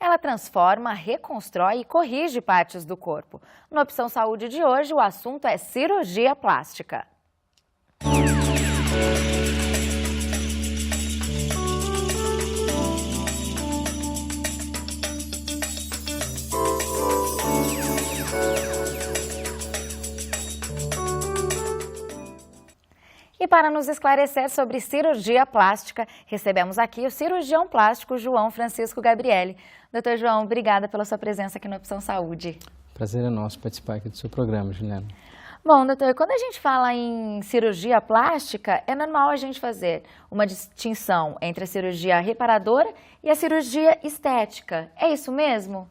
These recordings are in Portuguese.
Ela transforma, reconstrói e corrige partes do corpo. No Opção Saúde de hoje, o assunto é cirurgia plástica. E para nos esclarecer sobre cirurgia plástica, recebemos aqui o cirurgião plástico João Francisco Gabrielli. Doutor João, obrigada pela sua presença aqui no Opção Saúde. Prazer é nosso participar aqui do seu programa, Juliana. Bom, doutor, quando a gente fala em cirurgia plástica, é normal a gente fazer uma distinção entre a cirurgia reparadora e a cirurgia estética. É isso mesmo?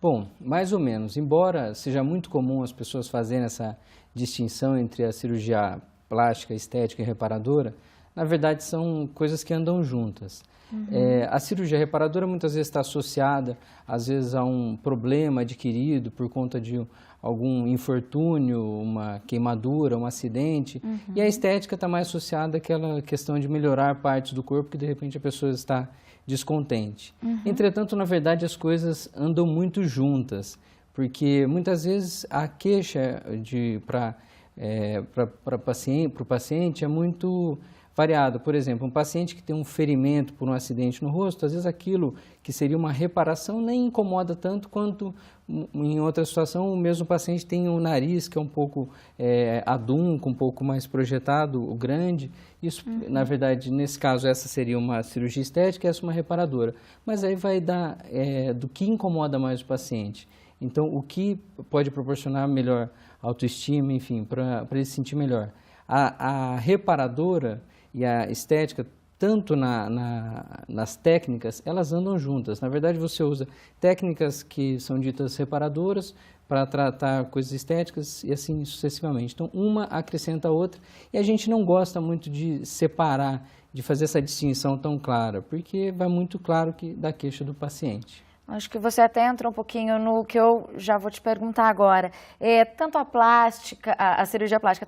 Bom, mais ou menos. Embora seja muito comum as pessoas fazerem essa distinção entre a cirurgia plástica, estética e reparadora, na verdade são coisas que andam juntas. A cirurgia reparadora muitas vezes está associada, às vezes, a um problema adquirido por conta de algum infortúnio, uma queimadura, um acidente. E a estética está mais associada àquela questão de melhorar partes do corpo que de repente a pessoa está descontente. Entretanto, na verdade, as coisas andam muito juntas, porque muitas vezes a queixa para o paciente é muito variado. Por exemplo, um paciente que tem um ferimento por um acidente no rosto, às vezes aquilo que seria uma reparação nem incomoda tanto quanto em outra situação o mesmo paciente tem um nariz que é um pouco adunco, um pouco mais projetado, grande. Isso, na verdade, nesse caso, essa seria uma cirurgia estética e essa uma reparadora. Mas aí vai dar do que incomoda mais o paciente. Então, o que pode proporcionar melhor autoestima, enfim, para ele se sentir melhor. A reparadora e a estética, tanto nas técnicas, elas andam juntas. Na verdade, você usa técnicas que são ditas reparadoras para tratar coisas estéticas e assim sucessivamente. Então, uma acrescenta a outra e a gente não gosta muito de separar, de fazer essa distinção tão clara, porque vai muito claro da queixa do paciente. Acho que você até entra um pouquinho no que eu já vou te perguntar agora. Tanto a plástica, a cirurgia plástica,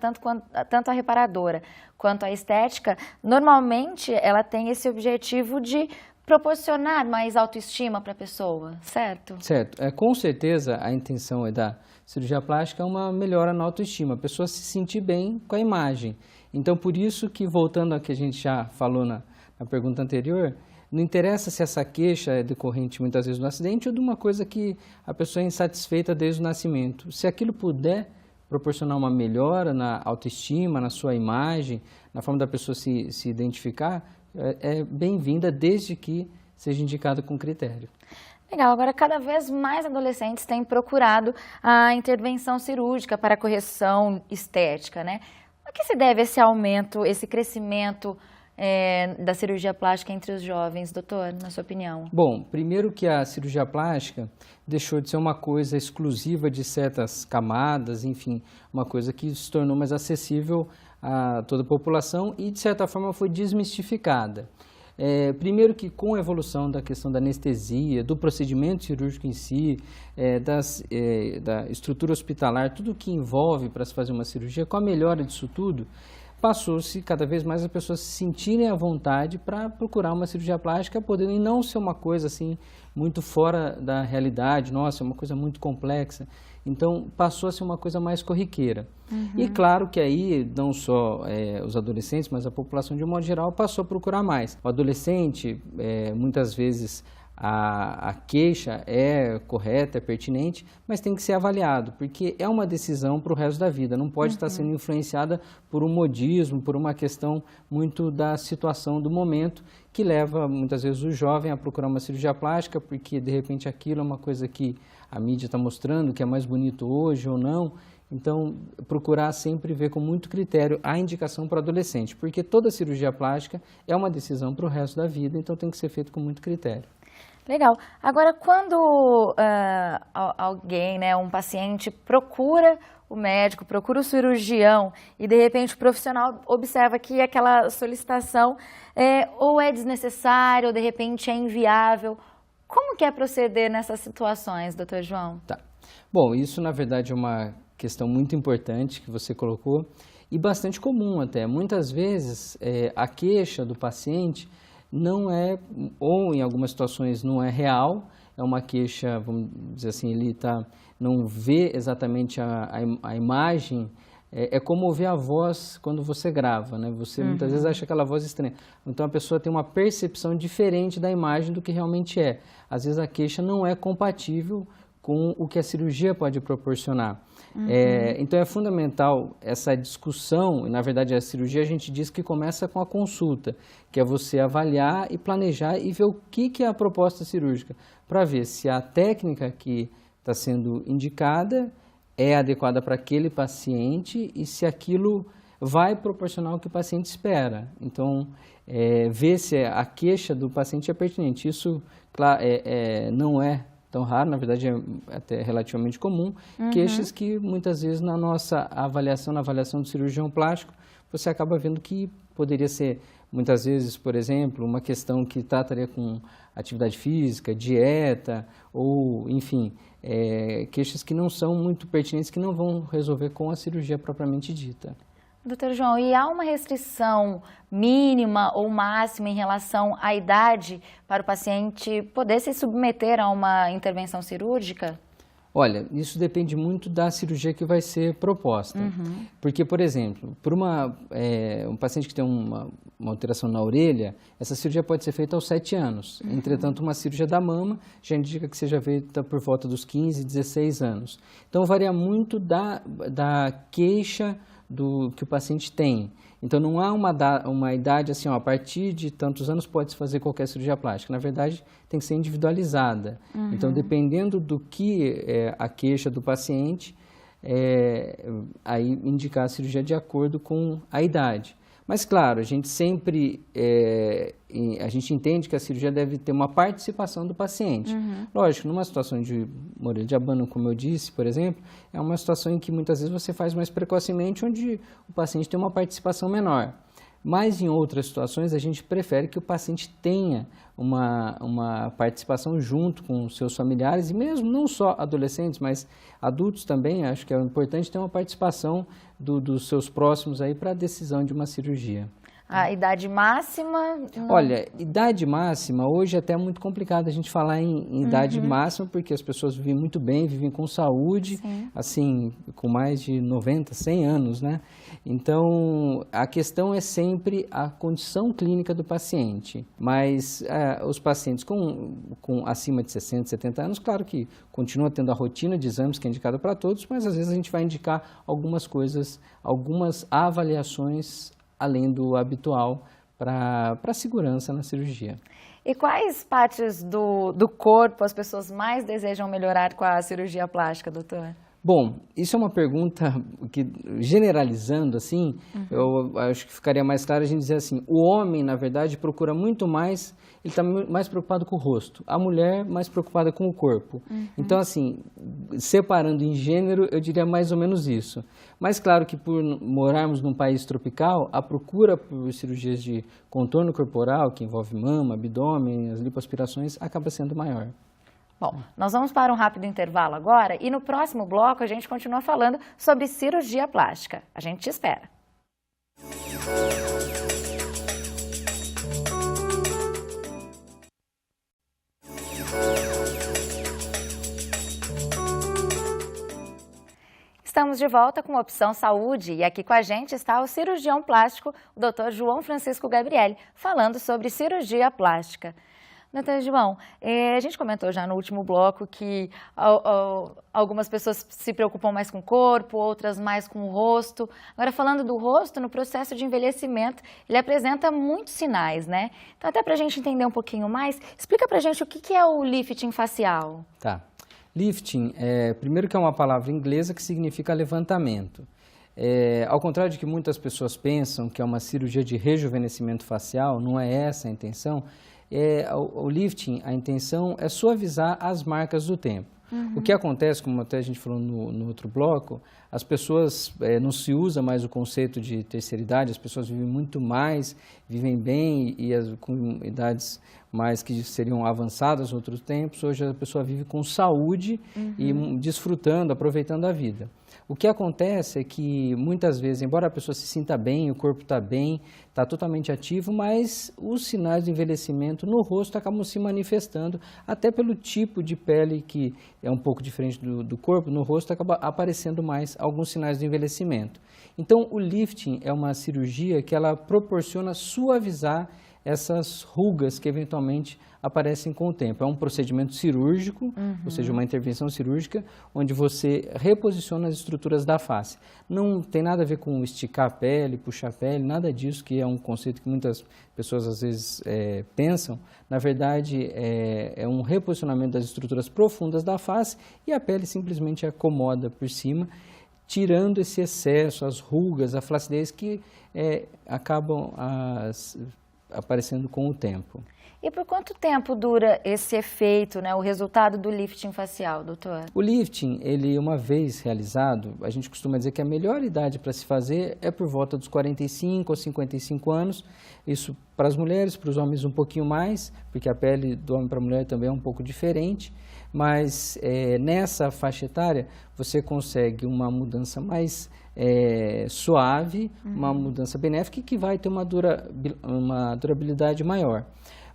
tanto a reparadora quanto a estética, normalmente ela tem esse objetivo de proporcionar mais autoestima para a pessoa, certo? Certo. Com certeza a intenção da cirurgia plástica é uma melhora na autoestima, a pessoa se sentir bem com a imagem. Então, por isso que, voltando ao que a gente já falou na pergunta anterior, não interessa se essa queixa é decorrente muitas vezes do acidente ou de uma coisa que a pessoa é insatisfeita desde o nascimento. Se aquilo puder proporcionar uma melhora na autoestima, na sua imagem, na forma da pessoa se identificar, é bem-vinda desde que seja indicada com critério. Legal, agora cada vez mais adolescentes têm procurado a intervenção cirúrgica para a correção estética, né? A que se deve esse aumento, esse crescimento da cirurgia plástica entre os jovens, doutor, na sua opinião? Bom, primeiro que a cirurgia plástica deixou de ser uma coisa exclusiva de certas camadas, enfim, uma coisa que se tornou mais acessível a toda a população e, de certa forma, foi desmistificada. Primeiro que com a evolução da questão da anestesia, do procedimento cirúrgico em si, da estrutura hospitalar, tudo que envolve para se fazer uma cirurgia, com a melhora disso tudo, passou-se cada vez mais as pessoas se sentirem à vontade para procurar uma cirurgia plástica, podendo e não ser uma coisa assim muito fora da realidade, nossa, é uma coisa muito complexa. Então, passou a ser uma coisa mais corriqueira. E claro que aí, não só os adolescentes, mas a população de um modo geral passou a procurar mais. O adolescente, muitas vezes, a queixa é correta, é pertinente, mas tem que ser avaliado, porque é uma decisão para o resto da vida, não pode estar sendo influenciada por um modismo, por uma questão muito da situação do momento, que leva muitas vezes o jovem a procurar uma cirurgia plástica, porque de repente aquilo é uma coisa que a mídia está mostrando, que é mais bonito hoje ou não. Então, procurar sempre ver com muito critério a indicação para o adolescente, porque toda cirurgia plástica é uma decisão para o resto da vida, então tem que ser feito com muito critério. Legal. Agora, quando alguém, né, um paciente procura o médico, procura o cirurgião e de repente o profissional observa que aquela solicitação ou é desnecessária ou de repente é inviável, como que é proceder nessas situações, doutor João? Tá. Bom, isso na verdade é uma questão muito importante que você colocou e bastante comum até. Muitas vezes a queixa do paciente não é, ou em algumas situações não é real, é uma queixa, vamos dizer assim, ele não vê exatamente a imagem, é como ouvir a voz quando você grava, né? Você muitas vezes acha aquela voz estranha. Então a pessoa tem uma percepção diferente da imagem do que realmente é. Às vezes a queixa não é compatível com o que a cirurgia pode proporcionar. Então é fundamental essa discussão, e na verdade a cirurgia a gente diz que começa com a consulta, que é você avaliar e planejar e ver o que é a proposta cirúrgica, para ver se a técnica que está sendo indicada é adequada para aquele paciente e se aquilo vai proporcionar o que o paciente espera. Então, ver se a queixa do paciente é pertinente. Isso não é tão raro, na verdade é até relativamente comum, queixas que muitas vezes na nossa avaliação, na avaliação do cirurgião plástico, você acaba vendo que poderia ser, muitas vezes, por exemplo, uma questão que trataria com atividade física, dieta, ou, enfim, queixas que não são muito pertinentes, que não vão resolver com a cirurgia propriamente dita. Doutor João, e há uma restrição mínima ou máxima em relação à idade para o paciente poder se submeter a uma intervenção cirúrgica? Olha, isso depende muito da cirurgia que vai ser proposta. Porque, por exemplo, para um paciente que tem uma alteração na orelha, essa cirurgia pode ser feita aos 7 anos. Entretanto, uma cirurgia da mama já indica que seja feita por volta dos 15, 16 anos. Então, varia muito da queixa que o paciente tem. Então, não há uma idade assim, a partir de tantos anos pode-se fazer qualquer cirurgia plástica. Na verdade, tem que ser individualizada. Então, dependendo do que é a queixa do paciente, aí indicar a cirurgia de acordo com a idade. Mas, claro, a gente sempre a gente entende que a cirurgia deve ter uma participação do paciente. Lógico, numa situação de orelha de abano, como eu disse, por exemplo, é uma situação em que muitas vezes você faz mais precocemente, onde o paciente tem uma participação menor. Mas em outras situações a gente prefere que o paciente tenha uma participação junto com os seus familiares e mesmo não só adolescentes, mas adultos também, acho que é importante ter uma participação dos seus próximos aí para a decisão de uma cirurgia. A idade máxima? Não. Olha, idade máxima, hoje até é muito complicado a gente falar em idade máxima, porque as pessoas vivem muito bem, vivem com saúde, assim, com mais de 90, 100 anos, né? Então, a questão é sempre a condição clínica do paciente, mas os pacientes com acima de 60, 70 anos, claro que continua tendo a rotina de exames que é indicada para todos, mas às vezes a gente vai indicar algumas coisas, algumas avaliações além do habitual para a segurança na cirurgia. E quais partes do corpo as pessoas mais desejam melhorar com a cirurgia plástica, doutor? Bom, isso é uma pergunta que, generalizando assim, eu acho que ficaria mais claro a gente dizer assim, o homem, na verdade, procura muito mais, ele está mais preocupado com o rosto, a mulher mais preocupada com o corpo. Então, assim, separando em gênero, eu diria mais ou menos isso. Mas, claro que por morarmos num país tropical, a procura por cirurgias de contorno corporal, que envolve mama, abdômen, as lipoaspirações, acaba sendo maior. Bom, nós vamos para um rápido intervalo agora e no próximo bloco a gente continua falando sobre cirurgia plástica. A gente te espera. Estamos de volta com Opção Saúde e aqui com a gente está o cirurgião plástico, o Dr. João Francisco Gabrielli, falando sobre cirurgia plástica. Doutor João, a gente comentou já no último bloco que algumas pessoas se preocupam mais com o corpo, outras mais com o rosto. Agora, falando do rosto, no processo de envelhecimento, ele apresenta muitos sinais, né? Então, até para a gente entender um pouquinho mais, explica para a gente o que é o lifting facial. Tá. Lifting, primeiro que é uma palavra inglesa que significa levantamento. Ao contrário de que muitas pessoas pensam que é uma cirurgia de rejuvenescimento facial, não é essa a intenção. O lifting, a intenção é suavizar as marcas do tempo. O que acontece, como até a gente falou no outro bloco, as pessoas, não se usa mais o conceito de terceira idade, as pessoas vivem muito mais, vivem bem e com idades mas que seriam avançadas em outros tempos, hoje a pessoa vive com saúde e desfrutando, aproveitando a vida. O que acontece é que muitas vezes, embora a pessoa se sinta bem, o corpo está bem, está totalmente ativo, mas os sinais de envelhecimento no rosto acabam se manifestando, até pelo tipo de pele que é um pouco diferente do corpo, no rosto acaba aparecendo mais alguns sinais de envelhecimento. Então, o lifting é uma cirurgia que ela proporciona suavizar essas rugas que eventualmente aparecem com o tempo. É um procedimento cirúrgico, ou seja, uma intervenção cirúrgica, onde você reposiciona as estruturas da face. Não tem nada a ver com esticar a pele, puxar a pele, nada disso, que é um conceito que muitas pessoas às vezes pensam. Na verdade, é um reposicionamento das estruturas profundas da face e a pele simplesmente acomoda por cima, tirando esse excesso, as rugas, a flacidez que acabam aparecendo com o tempo. E por quanto tempo dura esse efeito, né, o resultado do lifting facial, doutor? O lifting, ele uma vez realizado, a gente costuma dizer que a melhor idade para se fazer é por volta dos 45 ou 55 anos. Isso para as mulheres, para os homens um pouquinho mais, porque a pele do homem para a mulher também é um pouco diferente. Mas nessa faixa etária você consegue uma mudança mais suave, uma mudança benéfica e que vai ter uma durabilidade maior.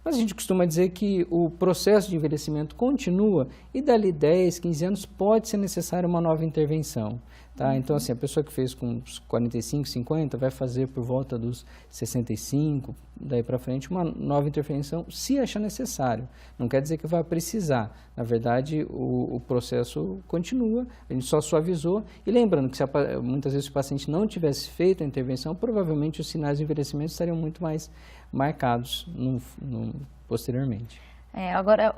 Mas a gente costuma dizer que o processo de envelhecimento continua e dali 10, 15 anos pode ser necessária uma nova intervenção. Tá? Então, assim, a pessoa que fez com uns 45, 50 vai fazer por volta dos 65, daí para frente, uma nova intervenção, se achar necessário. Não quer dizer que vai precisar. Na verdade, o processo continua, a gente só suavizou. E lembrando que muitas vezes se o paciente não tivesse feito a intervenção, provavelmente os sinais de envelhecimento estariam muito mais marcados posteriormente. Agora,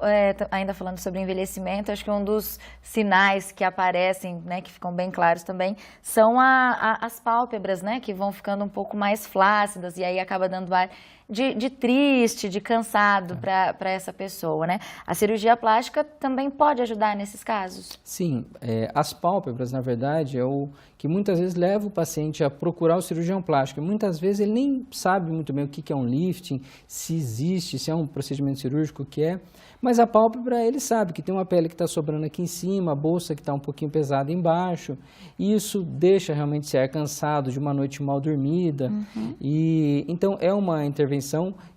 ainda falando sobre envelhecimento, acho que um dos sinais que aparecem, né, que ficam bem claros também, são as pálpebras, né, que vão ficando um pouco mais flácidas e aí acaba dando ar de triste, de cansado para essa pessoa, né? A cirurgia plástica também pode ajudar nesses casos? Sim, as pálpebras, na verdade, é o que muitas vezes leva o paciente a procurar o cirurgião plástico. E muitas vezes ele nem sabe muito bem o que é um lifting, se existe, se é um procedimento cirúrgico, o que é. Mas a pálpebra, ele sabe que tem uma pele que está sobrando aqui em cima, a bolsa que está um pouquinho pesada embaixo. E isso deixa realmente ser cansado de uma noite mal dormida. E então é uma intervenção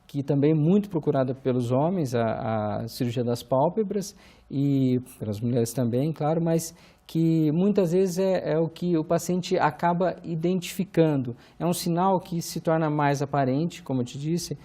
que também é muito procurada pelos homens, a cirurgia das pálpebras, e pelas mulheres também, claro, mas que muitas vezes é o que o paciente acaba identificando. É um sinal que se torna mais aparente, como eu te disse,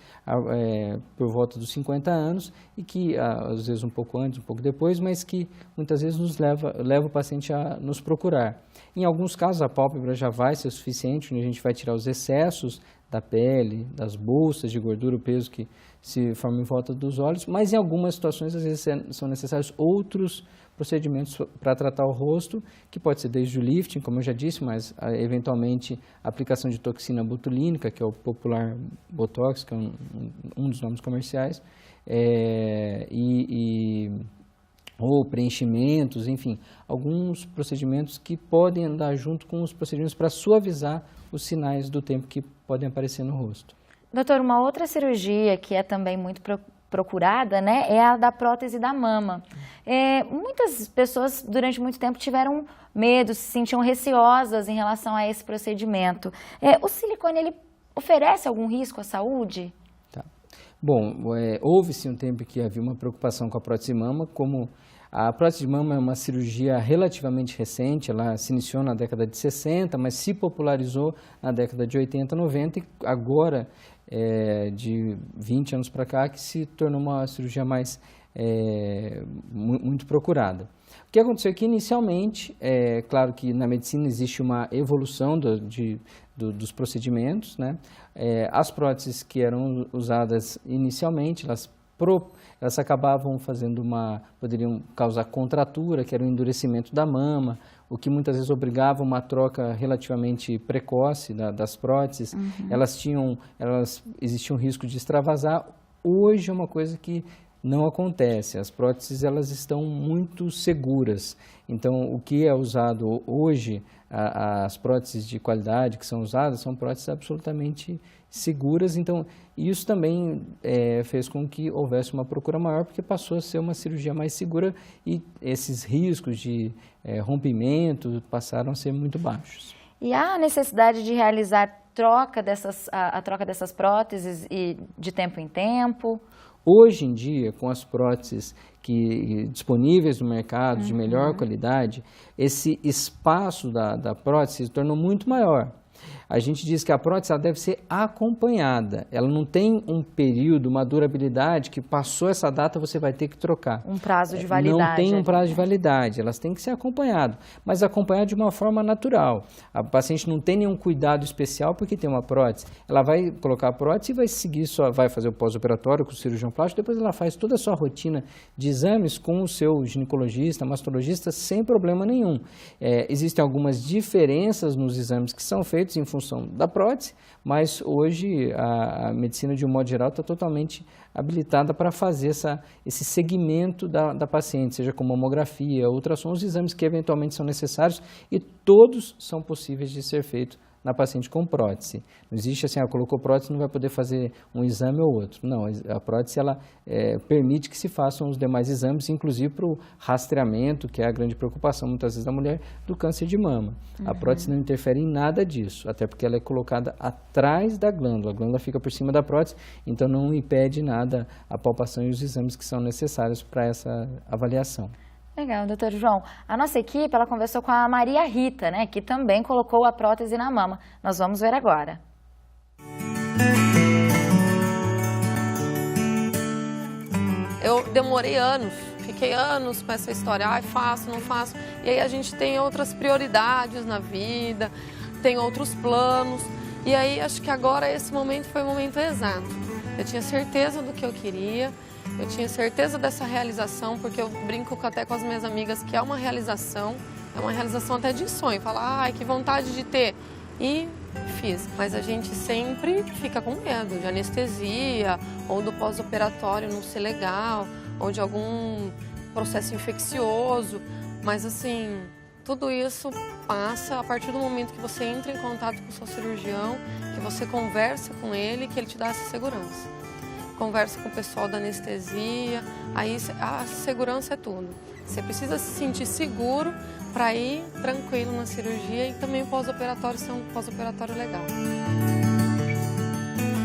por volta dos 50 anos, e que às vezes um pouco antes, um pouco depois, mas que muitas vezes nos leva o paciente a nos procurar. Em alguns casos a pálpebra já vai ser suficiente, onde a gente vai tirar os excessos da pele, das bolsas de gordura, o peso que se forma em volta dos olhos, mas em algumas situações às vezes são necessários outros procedimentos para tratar o rosto, que pode ser desde o lifting, como eu já disse, mas eventualmente a aplicação de toxina botulínica, que é o popular Botox, que é um dos nomes comerciais, ou preenchimentos, enfim, alguns procedimentos que podem andar junto com os procedimentos para suavizar os sinais do tempo que podem aparecer no rosto. Doutor, uma outra cirurgia que é também muito procurada, né, é a da prótese da mama. Muitas pessoas durante muito tempo tiveram medo, se sentiam receosas em relação a esse procedimento. O silicone, ele oferece algum risco à saúde? Tá. Bom, houve-se um tempo que havia uma preocupação com a prótese de mama, como a prótese de mama é uma cirurgia relativamente recente, ela se iniciou na década de 60, mas se popularizou na década de 80, 90 e agora, de 20 anos para cá, que se tornou uma cirurgia mais muito procurada. O que aconteceu aqui inicialmente, claro que na medicina existe uma evolução dos procedimentos, né? As próteses que eram usadas inicialmente, elas acabavam poderiam causar contratura, que era o endurecimento da mama, o que muitas vezes obrigava uma troca relativamente precoce das próteses. Existia um risco de extravasar. Hoje é uma coisa que não acontece. As próteses elas estão muito seguras. Então, o que é usado hoje, as próteses de qualidade que são usadas, são próteses absolutamente seguras. Então, isso também fez com que houvesse uma procura maior, porque passou a ser uma cirurgia mais segura e esses riscos de rompimento passaram a ser muito baixos. E há necessidade de realizar a troca dessas próteses de tempo em tempo? Hoje em dia, com as próteses disponíveis no mercado, de melhor qualidade, esse espaço da prótese se tornou muito maior. A gente diz que a prótese ela deve ser acompanhada, ela não tem um período, uma durabilidade que passou essa data você vai ter que trocar. Um prazo de validade. Não tem um prazo de validade, elas têm que ser acompanhadas, mas acompanhada de uma forma natural. A paciente não tem nenhum cuidado especial porque tem uma prótese. Ela vai colocar a prótese e vai seguir, vai fazer o pós-operatório com o cirurgião plástico, depois ela faz toda a sua rotina de exames com o seu ginecologista, mastologista, sem problema nenhum. Existem algumas diferenças nos exames que são feitos em função da prótese, mas hoje a medicina, de um modo geral, está totalmente habilitada para fazer esse segmento da paciente, seja com mamografia, ultrassom, os exames que eventualmente são necessários e todos são possíveis de ser feitos na paciente com prótese. Não existe assim, colocou prótese, não vai poder fazer um exame ou outro. Não, a prótese ela permite que se façam os demais exames, inclusive para o rastreamento, que é a grande preocupação muitas vezes da mulher, do câncer de mama. A prótese não interfere em nada disso, até porque ela é colocada atrás da glândula. A glândula fica por cima da prótese, então não impede nada a palpação e os exames que são necessários para essa avaliação. Legal, doutor João. A nossa equipe, ela conversou com a Maria Rita, né, que também colocou a prótese na mama. Nós vamos ver agora. Eu demorei anos, fiquei anos com essa história, faço, não faço. E aí a gente tem outras prioridades na vida, tem outros planos. E aí acho que agora esse momento foi o momento exato. Eu tinha certeza do que eu queria. Eu tinha certeza dessa realização, porque eu brinco até com as minhas amigas que é uma realização até de sonho. Falar, ai, que vontade de ter. E fiz. Mas a gente sempre fica com medo de anestesia, ou do pós-operatório não ser legal, ou de algum processo infeccioso. Mas assim, tudo isso passa a partir do momento que você entra em contato com o seu cirurgião, que você conversa com ele, que ele te dá essa segurança. Conversa com o pessoal da anestesia, aí a segurança é tudo. Você precisa se sentir seguro para ir tranquilo na cirurgia e também o pós-operatório ser um pós-operatório legal.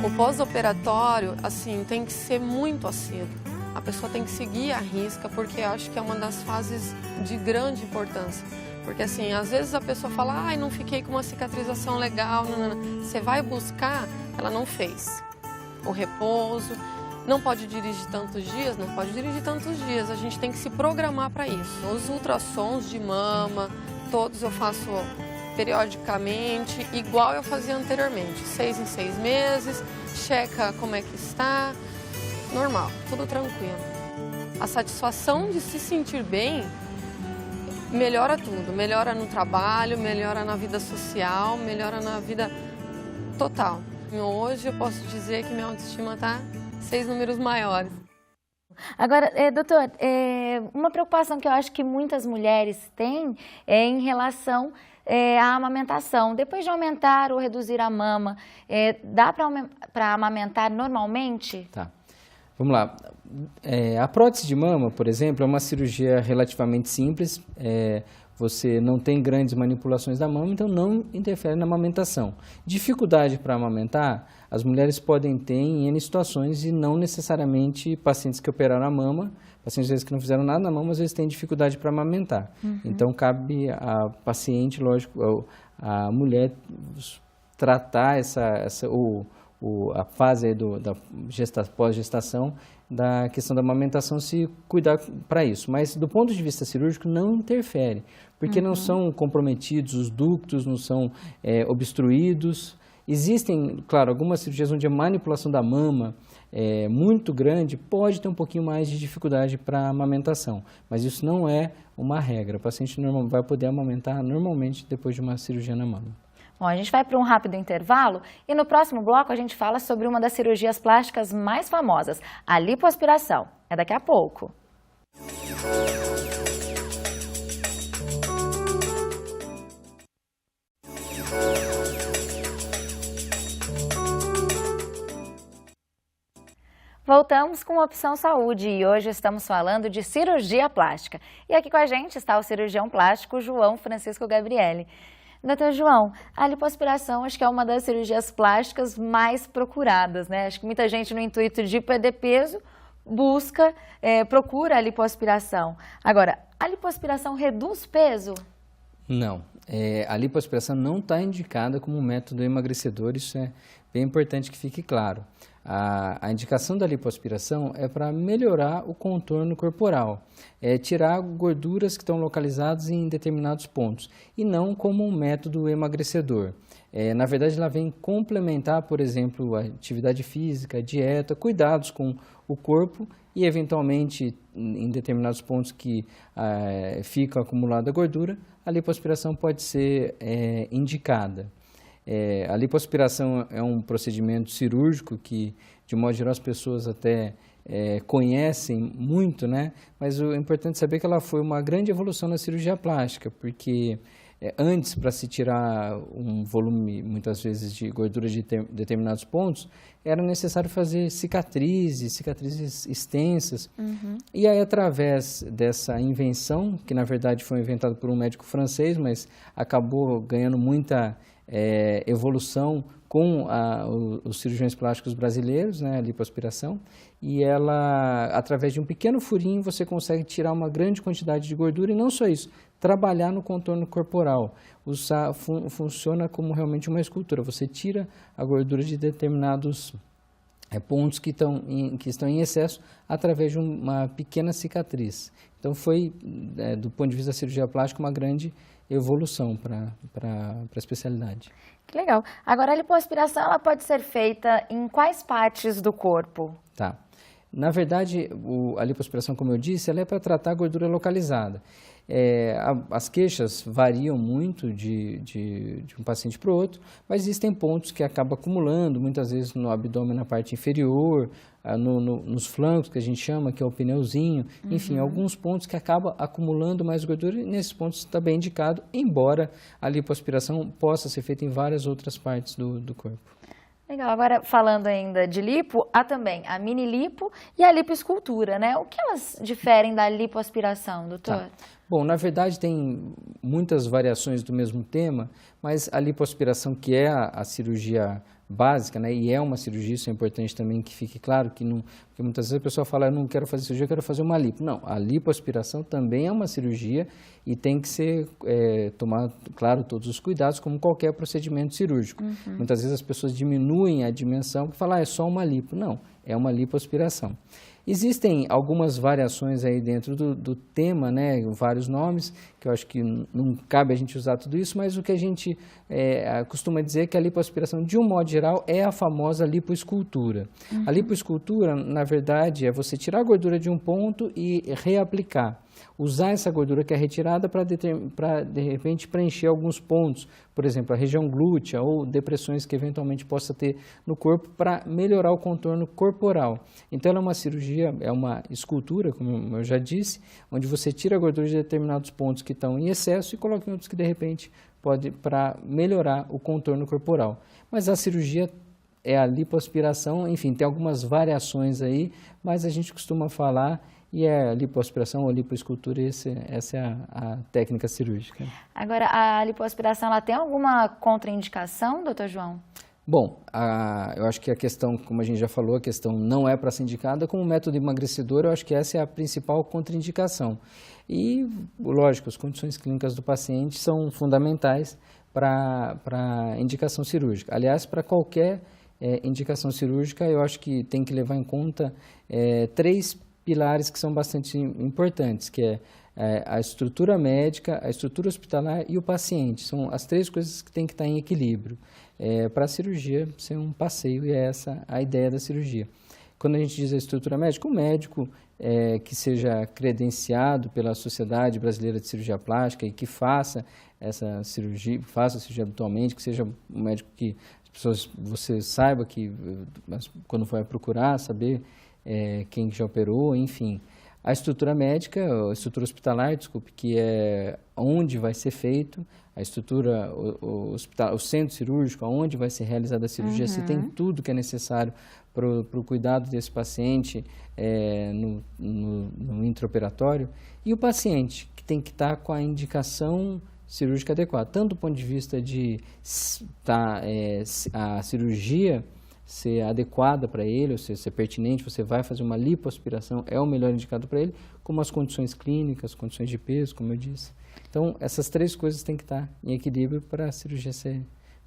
O pós-operatório, assim, tem que ser muito assíduo. A pessoa tem que seguir a risca, porque eu acho que é uma das fases de grande importância. Porque assim, às vezes a pessoa fala, ai, não fiquei com uma cicatrização legal, não. Você vai buscar, ela não fez. O repouso, não pode dirigir tantos dias, não pode dirigir tantos dias, a gente tem que se programar para isso. Os ultrassons de mama, todos eu faço periodicamente, igual eu fazia anteriormente, 6 em 6 meses, checa como é que está, normal, tudo tranquilo. A satisfação de se sentir bem melhora tudo, melhora no trabalho, melhora na vida social, melhora na vida total. Hoje eu posso dizer que minha autoestima está 6 números maiores. Agora, doutor, uma preocupação que eu acho que muitas mulheres têm é em relação à amamentação. Depois de aumentar ou reduzir a mama, dá para amamentar normalmente? Tá. Vamos lá. A prótese de mama, por exemplo, é uma cirurgia relativamente simples. Você não tem grandes manipulações da mama, então não interfere na amamentação. Dificuldade para amamentar, as mulheres podem ter em N situações e não necessariamente pacientes que operaram a mama, pacientes às vezes que não fizeram nada na mama, às vezes têm dificuldade para amamentar. Então cabe a paciente, lógico, a mulher tratar a fase da pós-gestação, da questão da amamentação, se cuidar para isso. Mas do ponto de vista cirúrgico não interfere, porque não são comprometidos, os ductos não são obstruídos. Existem, claro, algumas cirurgias onde a manipulação da mama é muito grande, pode ter um pouquinho mais de dificuldade para amamentação, mas isso não é uma regra. O paciente vai poder amamentar normalmente depois de uma cirurgia na mama. Bom, a gente vai para um rápido intervalo e no próximo bloco a gente fala sobre uma das cirurgias plásticas mais famosas, a lipoaspiração. É daqui a pouco. Voltamos com Opção Saúde e hoje estamos falando de cirurgia plástica. E aqui com a gente está o cirurgião plástico João Francisco Gabrielli. Doutor João, a lipoaspiração acho que é uma das cirurgias plásticas mais procuradas, né? Acho que muita gente no intuito de perder peso procura a lipoaspiração. Agora, a lipoaspiração reduz peso? Não, a lipoaspiração não está indicada como método emagrecedor, isso é bem importante que fique claro. A indicação da lipoaspiração é para melhorar o contorno corporal, tirar gorduras que estão localizadas em determinados pontos e não como um método emagrecedor. Na verdade, ela vem complementar, por exemplo, a atividade física, a dieta, cuidados com o corpo e, eventualmente, em determinados pontos que fica acumulada gordura, a lipoaspiração pode ser indicada. A lipoaspiração é um procedimento cirúrgico que, de modo geral, as pessoas até conhecem muito, né? Mas o importante é saber que ela foi uma grande evolução na cirurgia plástica, porque antes, para se tirar um volume, muitas vezes, de gordura de determinados pontos, era necessário fazer cicatrizes extensas. Uhum. E aí, através dessa invenção, que na verdade foi inventada por um médico francês, mas acabou ganhando muita evolução com os cirurgiões plásticos brasileiros, né, a lipoaspiração, e ela, através de um pequeno furinho, você consegue tirar uma grande quantidade de gordura e não só isso, trabalhar no contorno corporal. Funciona como realmente uma escultura, você tira a gordura de determinados pontos que estão em excesso através de uma pequena cicatriz. Então foi, do ponto de vista da cirurgia plástica, uma grande evolução para a especialidade. Que legal. Agora, a lipoaspiração ela pode ser feita em quais partes do corpo? Tá. Na verdade, a lipoaspiração, como eu disse, ela é para tratar a gordura localizada. As queixas variam muito de um paciente para o outro, mas existem pontos que acabam acumulando, muitas vezes no abdômen, na parte inferior, nos flancos, que a gente chama, que é o pneuzinho, enfim, alguns pontos que acabam acumulando mais gordura e nesses pontos está bem indicado, embora a lipoaspiração possa ser feita em várias outras partes do corpo. Legal, agora falando ainda de lipo, há também a mini lipo e a lipoescultura, né? O que elas diferem da lipoaspiração, doutor? Tá. Bom, na verdade tem muitas variações do mesmo tema, mas a lipoaspiração, que é a cirurgia básica, né, e é uma cirurgia, isso é importante também que fique claro, porque muitas vezes a pessoa fala, eu não quero fazer cirurgia, eu quero fazer uma lipo. Não, a lipoaspiração também é uma cirurgia e tem que ser, tomar, claro, todos os cuidados, como qualquer procedimento cirúrgico. Muitas vezes as pessoas diminuem a dimensão e falam, é só uma lipo. Não, é uma lipoaspiração. Existem algumas variações aí dentro do tema, né, vários nomes, que eu acho que não cabe a gente usar tudo isso, mas o que a gente costuma dizer é que a lipoaspiração, de um modo geral, é a famosa lipoescultura. A lipoescultura, na verdade, é você tirar a gordura de um ponto e reaplicar. Usar essa gordura que é retirada para, de repente, preencher alguns pontos, por exemplo, a região glútea ou depressões que eventualmente possa ter no corpo para melhorar o contorno corporal. Então, ela é uma cirurgia, é uma escultura, como eu já disse, onde você tira a gordura de determinados pontos que estão em excesso e coloca em outros que, de repente, pode para melhorar o contorno corporal. Mas a cirurgia é a lipoaspiração, enfim, tem algumas variações aí, mas a gente costuma falar e a lipoaspiração ou lipoescultura, essa é a técnica cirúrgica. Agora, a lipoaspiração, ela tem alguma contraindicação, doutor João? Bom, eu acho que a questão, como a gente já falou, a questão não é para ser indicada como método emagrecedor, eu acho que essa é a principal contraindicação. E, lógico, as condições clínicas do paciente são fundamentais para a indicação cirúrgica. Aliás, para qualquer indicação cirúrgica, eu acho que tem que levar em conta 3 pilares que são bastante importantes, que é a estrutura médica, a estrutura hospitalar e o paciente. São as 3 coisas que têm que estar em equilíbrio para a cirurgia ser um passeio, e é essa a ideia da cirurgia. Quando a gente diz a estrutura médica, o médico que seja credenciado pela Sociedade Brasileira de Cirurgia Plástica e que faça essa cirurgia, faça a cirurgia habitualmente, que seja um médico que as pessoas, você saiba que, quando for procurar, saber quem já operou, enfim. A estrutura médica, a estrutura hospitalar, desculpe, que é onde vai ser feito, a estrutura, o centro cirúrgico, onde vai ser realizada a cirurgia, se tem tudo que é necessário para o cuidado desse paciente no intraoperatório, e o paciente, que tem que estar com a indicação cirúrgica adequada, tanto do ponto de vista de a cirurgia ser adequada para ele, ou seja, ser pertinente, você vai fazer uma lipoaspiração, é o melhor indicado para ele, como as condições clínicas, condições de peso, como eu disse. Então, essas três coisas têm que estar em equilíbrio para a cirurgia ser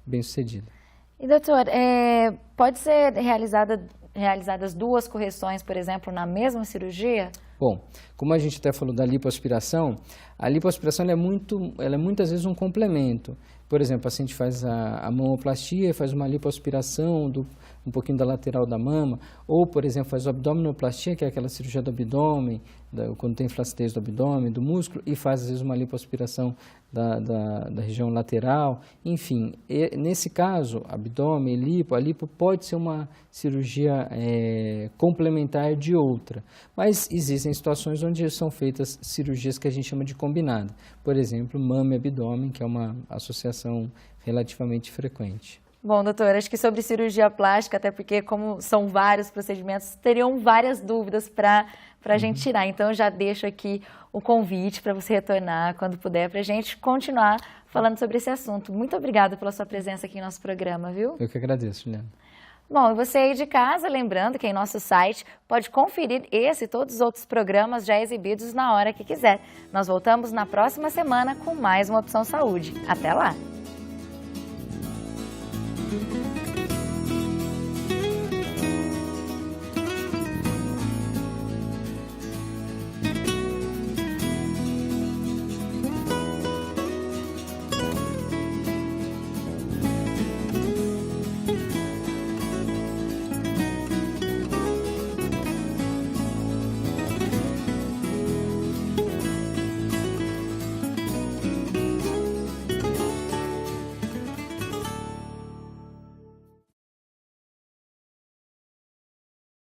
bem sucedida. E doutor, pode ser realizadas duas correções, por exemplo, na mesma cirurgia? Bom, como a gente até falou da lipoaspiração, a lipoaspiração ela é muitas vezes um complemento. Por exemplo, o paciente faz a mamoplastia, faz uma lipoaspiração um pouquinho da lateral da mama, ou, por exemplo, faz a abdominoplastia, que é aquela cirurgia do abdômen, quando tem flacidez do abdômen, do músculo, e faz, às vezes, uma lipoaspiração da região lateral. Enfim, nesse caso, abdômen, a lipo pode ser uma cirurgia complementar de outra, mas existem situações onde são feitas cirurgias que a gente chama de combinada. Por exemplo, mama e abdômen, que é uma associação relativamente frequente. Bom, doutor, acho que sobre cirurgia plástica, até porque como são vários procedimentos, teriam várias dúvidas para a gente tirar. Então, eu já deixo aqui o convite para você retornar quando puder, para a gente continuar falando sobre esse assunto. Muito obrigada pela sua presença aqui em nosso programa, viu? Eu que agradeço, Juliana. Bom, e você aí de casa, lembrando que em nosso site pode conferir esse e todos os outros programas já exibidos na hora que quiser. Nós voltamos na próxima semana com mais uma Opção Saúde. Até lá!